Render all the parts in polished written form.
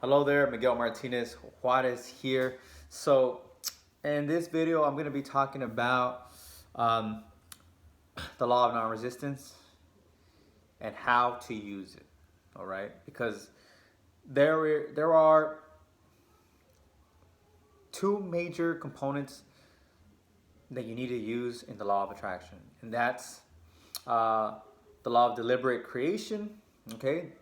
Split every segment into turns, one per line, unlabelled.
Hello there, Miguel Martinez Juarez here. So, in this video, I'm going to be talking about um, the law of non-resistance and how to use it. All right, because there are two major components that you need to use in the law of attraction, and that's uh, the law of deliberate creation, okay,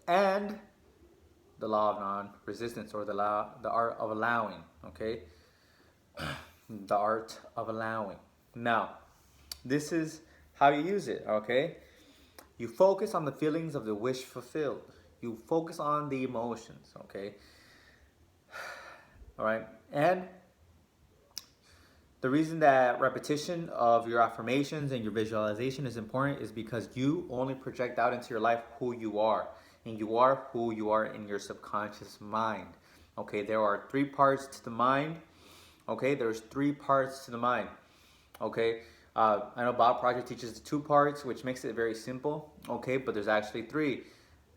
and the law of non-resistance, or the art of allowing, okay, the art of allowing. Now, this is how you use it, okay? You focus on the feelings of the wish fulfilled. You focus on the emotions, okay? All right. And the reason that repetition of your affirmations and your visualization is important is because you only project out into your life who you are. And you are who you are in your subconscious mind. Okay, there are three parts to the mind. Okay, there's three parts to the mind. Okay, I know Bob Project teaches the two parts, which makes it very simple. Okay, but there's actually three.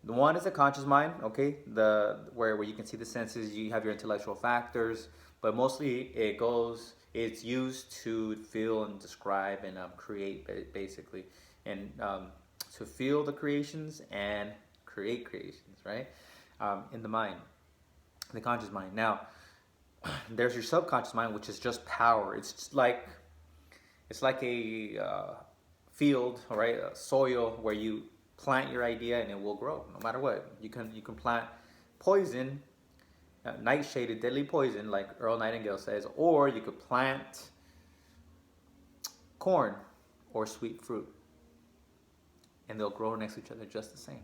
The one is the conscious mind. Okay, the where you can see the senses, you have your intellectual factors, but mostly it's used to feel and describe and create, basically, and to feel the creations and create creations, right? In the mind, the conscious mind. Now, there's your subconscious mind, which is just power. It's like a field, all right, a soil where you plant your idea and it will grow no matter what. You can plant poison, nightshaded deadly poison, like Earl Nightingale says, or you could plant corn or sweet fruit, and they'll grow next to each other just the same.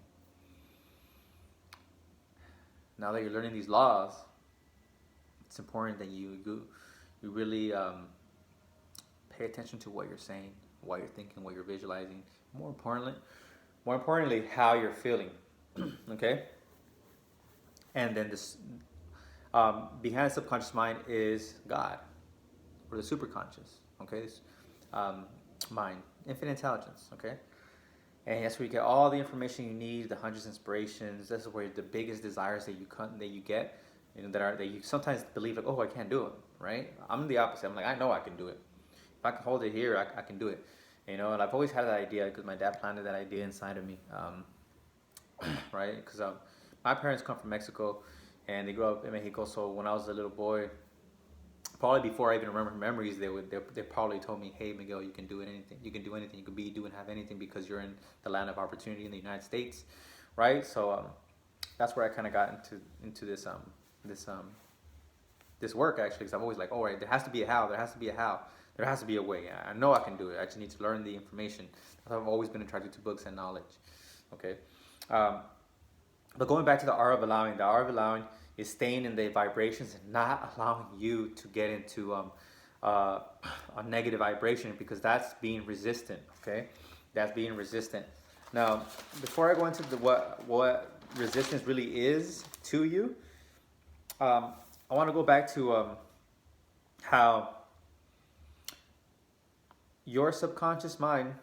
Now that you're learning these laws, it's important that you really pay attention to what you're saying, what you're thinking, what you're visualizing. More importantly, how you're feeling. Okay, and then this behind the subconscious mind is God, or the superconscious. Okay, this, mind, infinite intelligence. Okay, and that's where you get all the information you need, the hundreds of inspirations. This is where the biggest desires that you get, that you sometimes believe like, oh, I can't do it. Right? I'm the opposite. I'm like, I know I can do it. If I can hold it here, I can do it. And I've always had that idea because my dad planted that idea inside of me. Right? Because my parents come from Mexico, and they grew up in Mexico. So when I was a little boy, probably before I even remember memories, they probably told me, "Hey, Miguel, you can do it. Anything. You can do anything. You can be, do, and have anything because you're in the land of opportunity in the United States." Right? So that's where I kind of got into this this work, actually, because I'm always like, oh, right, there has to be a how. There has to be a how. There has to be a way. I know I can do it. I just need to learn the information. I've always been attracted to books and knowledge. Okay. But going back to the art of allowing is staying in the vibrations and not allowing you to get into a negative vibration, because that's being resistant. Okay, that's being resistant. Now, before I go into what resistance really is to you, I want to go back to how your subconscious mind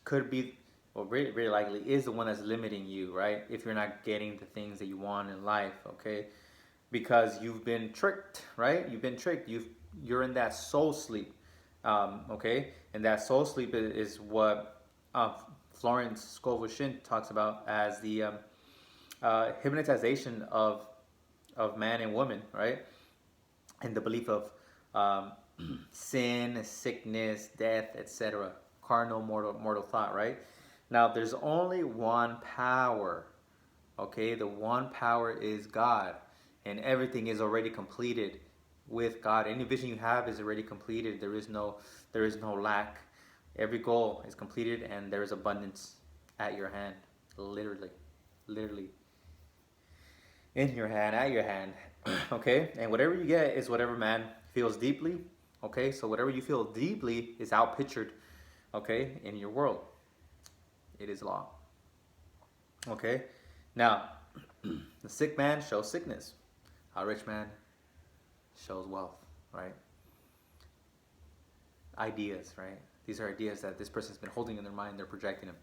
could be, or very likely is, the one that's limiting you, right? If you're not getting the things that you want in life, okay? Because you've been tricked, right? You've been tricked. You're in that soul sleep, okay? And that soul sleep is what Florence Scovel Shinn talks about as the hypnotization of man and woman, right? And the belief of um, sin, sickness, death, etc. Carnal, mortal thought, right? Now, there's only one power, okay? The one power is God, and everything is already completed with God. Any vision you have is already completed. There is no lack. Every goal is completed, and there is abundance at your hand, literally, literally in your hand, at your hand. Okay, and whatever you get is whatever man feels deeply. Okay, so whatever you feel deeply is outpictured, okay, in your world. It is law. Okay, now the sick man shows sickness. A rich man shows wealth, right? Ideas, right? These are ideas that this person's been holding in their mind. They're projecting them.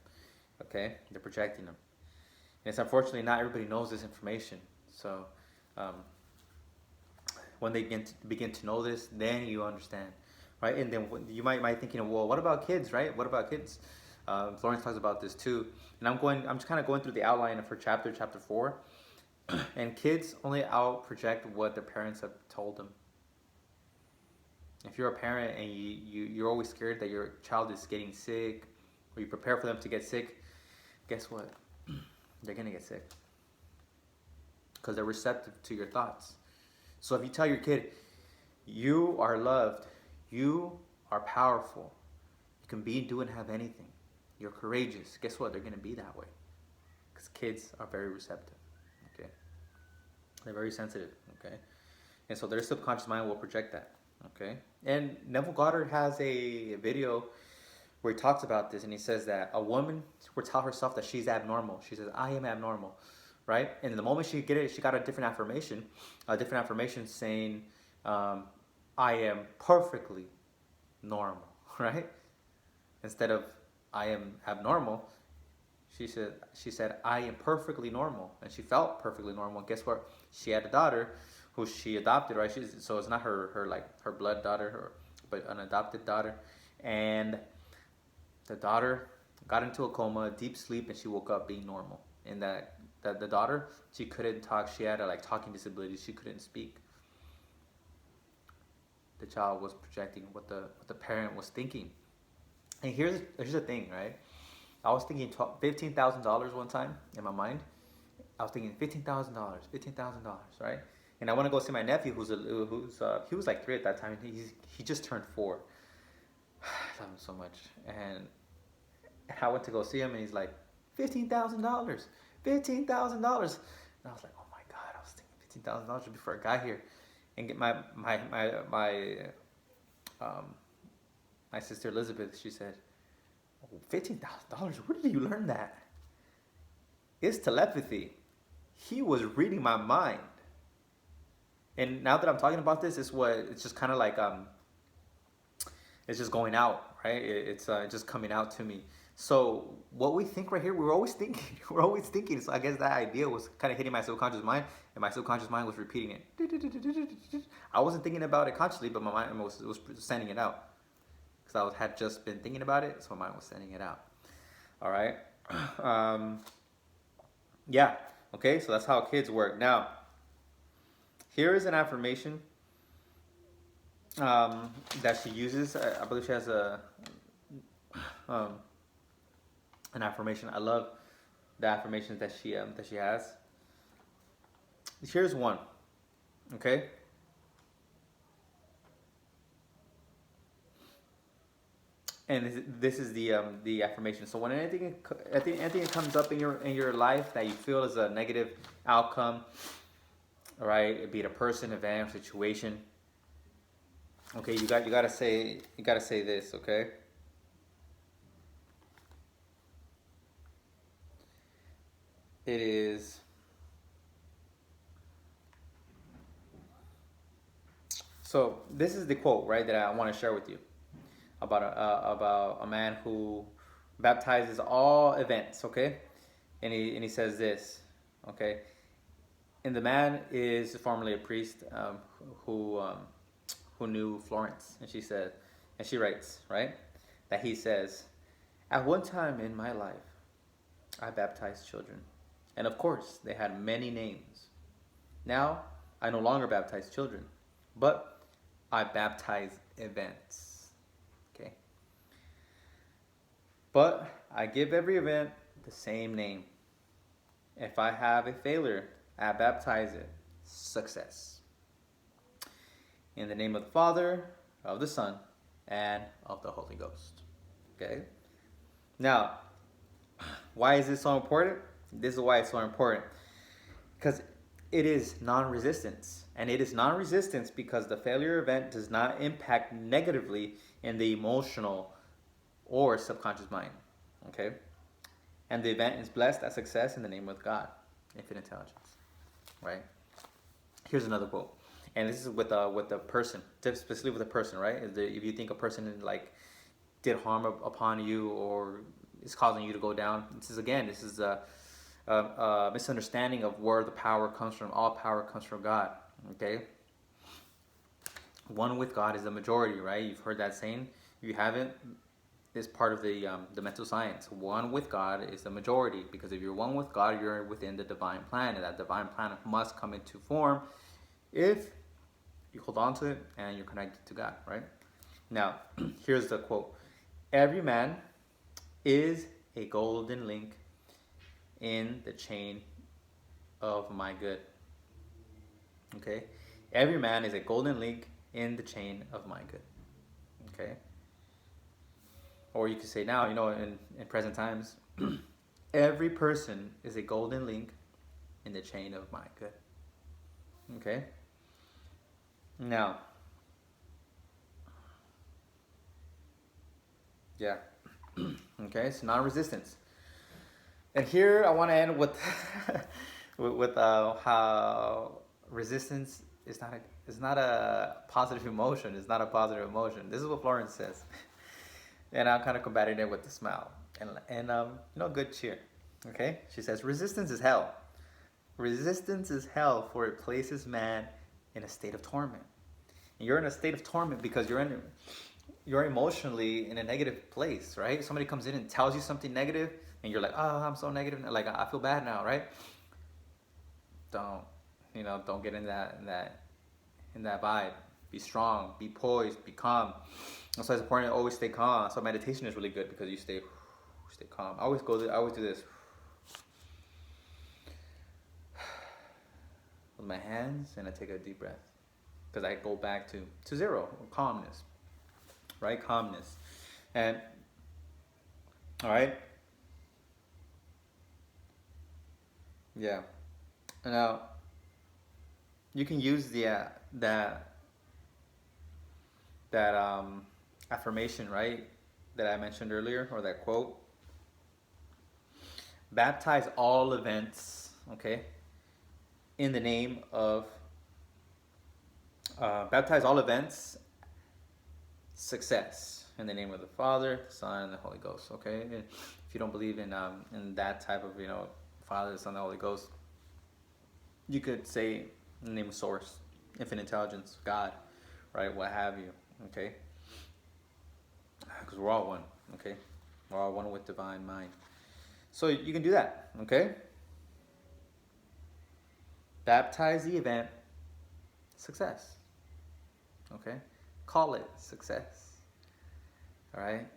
Okay, they're projecting them. And it's unfortunately not everybody knows this information. So um, when they begin to know this, then you understand, right? And then you might thinking, well, what about kids, right? What about kids? Florence talks about this too, and I'm just kind of going through the outline of her chapter 4, and kids only out project what their parents have told them. If you're a parent and you're always scared that your child is getting sick, or you prepare for them to get sick, guess what? They're gonna get sick because they're receptive to your thoughts. So if you tell your kid, you are loved, you are powerful, you can be, do, and have anything, you're courageous, guess what? They're gonna be that way because kids are very receptive. Okay, they're very sensitive. Okay, and so their subconscious mind will project that. Okay, and Neville Goddard has a video where he talks about this, and he says that a woman will tell herself that she's abnormal. She says, I am abnormal, right? And the moment she get it, she got a different affirmation saying, I am perfectly normal, right? Instead of I am abnormal, she said I am perfectly normal, and she felt perfectly normal. And guess what? She had a daughter who she adopted, right? So it's not her blood daughter, but an adopted daughter, and the daughter got into a coma, deep sleep, and she woke up being normal. And that the daughter, she couldn't talk. She had a talking disability. She couldn't speak. The child was projecting what the parent was thinking. And here's the thing, right? I was thinking $15,000 one time in my mind. I was thinking $15,000, right? And I want to go see my nephew, he was like 3 at that time. He just turned 4. I love him so much, and I went to go see him, and he's like, $15,000, $15,000, and I was like, oh my god, I was thinking $15,000 before I got here, and get my sister Elizabeth, she said, oh, $15,000, where did you learn that? It's telepathy. He was reading my mind, and now that I'm talking about this, it's just kind of like it's just going out, right? It's just coming out to me. So what we think right here, we're always thinking. So I guess that idea was kind of hitting my subconscious mind, and my subconscious mind was repeating it. I wasn't thinking about it consciously, but my mind was sending it out because I had just been thinking about it, so my mind was sending it out. All right. Yeah. Okay. So that's how kids work. Now, here is an affirmation that she uses. I believe she has an affirmation. I love the affirmations that she has. Here's one. Okay. And this is the affirmation. So when anything comes up in your life that you feel is a negative outcome, all right, be it a person, event, situation. Okay, you gotta say this, okay? It is so. This is the quote, right, that I want to share with you about a man who baptizes all events, okay? And he says this, okay? And the man is formerly a priest who knew Florence, and she writes, right, that he says, at one time in my life, I baptized children, and of course they had many names. Now I no longer baptize children, but I baptize events. Okay, but I give every event the same name. If I have a failure, I baptize it success. In the name of the Father, of the Son, and of the Holy Ghost. Okay? Now, why is this so important? This is why it's so important. Because it is non-resistance. And it is non-resistance because the failure event does not impact negatively in the emotional or subconscious mind. Okay? And the event is blessed as success in the name of God, infinite intelligence. Right? Here's another quote. And this is with a person, specifically with a person, right? If you think a person did harm upon you or is causing you to go down, this is misunderstanding of where the power comes from. All power comes from God. Okay, one with God is the majority, right? You've heard that saying. If you haven't, it's part of the mental science. One with God is the majority, because if you're one with God, you're within the divine plan, and that divine plan must come into form if you hold on to it and you're connected to God, right? Now, here's the quote: "Every man is a golden link in the chain of my good." Okay, every man is a golden link in the chain of my good. Okay, or you could say now, in present times, every person is a golden link in the chain of my good. Okay, now, yeah, okay, so non-resistance, and here I want to end with with how resistance is not a positive emotion. It's not a positive emotion. This is what Florence says. And I'm kind of combating it with a smile and good cheer. Okay, she says, resistance is hell. Resistance is hell, for it places man in a state of torment. And you're in a state of torment because you're emotionally in a negative place, right? Somebody comes in and tells you something negative, and you're like, oh, I'm so negative, like I feel bad now, right? Don't get in that vibe. Be strong, be poised, be calm. That's why it's important to always stay calm. So meditation is really good because you stay calm. I always do this with my hands, and I take a deep breath because I go back to zero, calmness, right? Calmness, and all right, yeah. Now you can use that affirmation, right, that I mentioned earlier, or that quote. Baptize all events, okay, in the name of baptize all events success in the name of the Father, the Son, and the Holy Ghost. Okay, and if you don't believe in that type of Father, the Son, the Holy Ghost, you could say in the name of Source, Infinite Intelligence, God, right, what have you. Okay, because we're all one. Okay, we're all one with divine mind. So you can do that. Okay, baptize the event success. Okay, call it success. All right,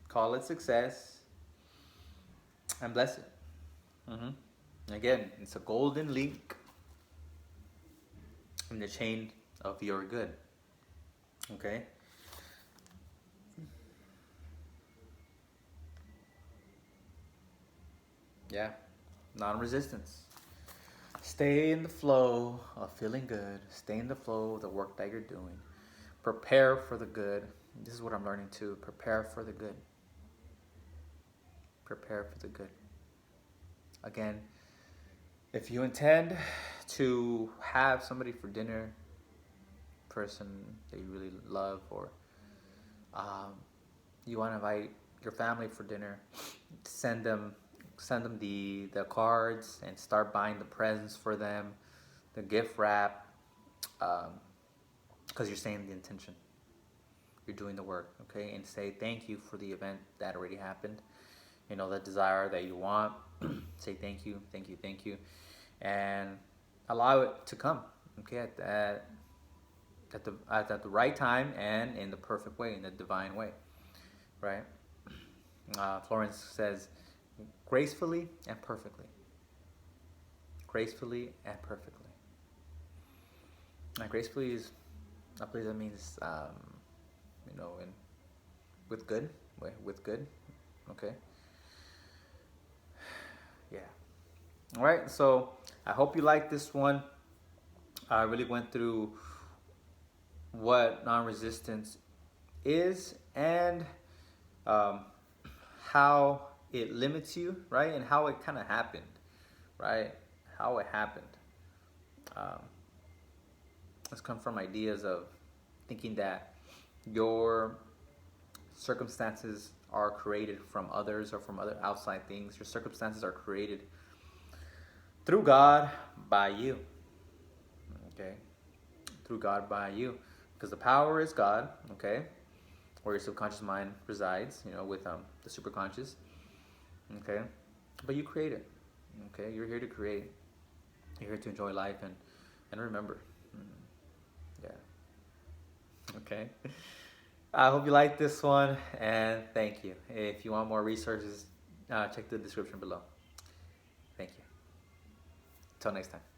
call it success and bless it. Again, it's a golden link in the chain of your good. Okay, yeah, non-resistance. Stay in the flow of feeling good. Stay in the flow of the work that you're doing. Prepare for the good. This is what I'm learning too. Prepare for the good. Prepare for the good. Again, if you intend to have somebody for dinner, person that you really love, or you want to invite your family for dinner, send them the cards and start buying the presents for them, the gift wrap, because you're saying the intention, you're doing the work. Okay, and say thank you for the event that already happened, the desire that you want. Say thank you, thank you, thank you, and allow it to come. Okay, at the right time and in the perfect way, in the divine way, right? Florence says, gracefully and perfectly. Gracefully and perfectly. And gracefully is, I believe that means, with good, with good. Okay. Yeah. All right. So I hope you like this one. I really went through what non-resistance is, and how it limits you, right? And how it kind of happened, right? How it happened. It's come from ideas of thinking that your circumstances are created from others or from other outside things. Your circumstances are created through God by you. Okay? Through God by you. Because the power is God, okay? Where your subconscious mind resides, with the superconscious. Okay? But you create it. Okay? You're here to create. You're here to enjoy life and remember. Yeah. Okay. I hope you liked this one, and thank you. If you want more resources, check the description below. Thank you. Till next time.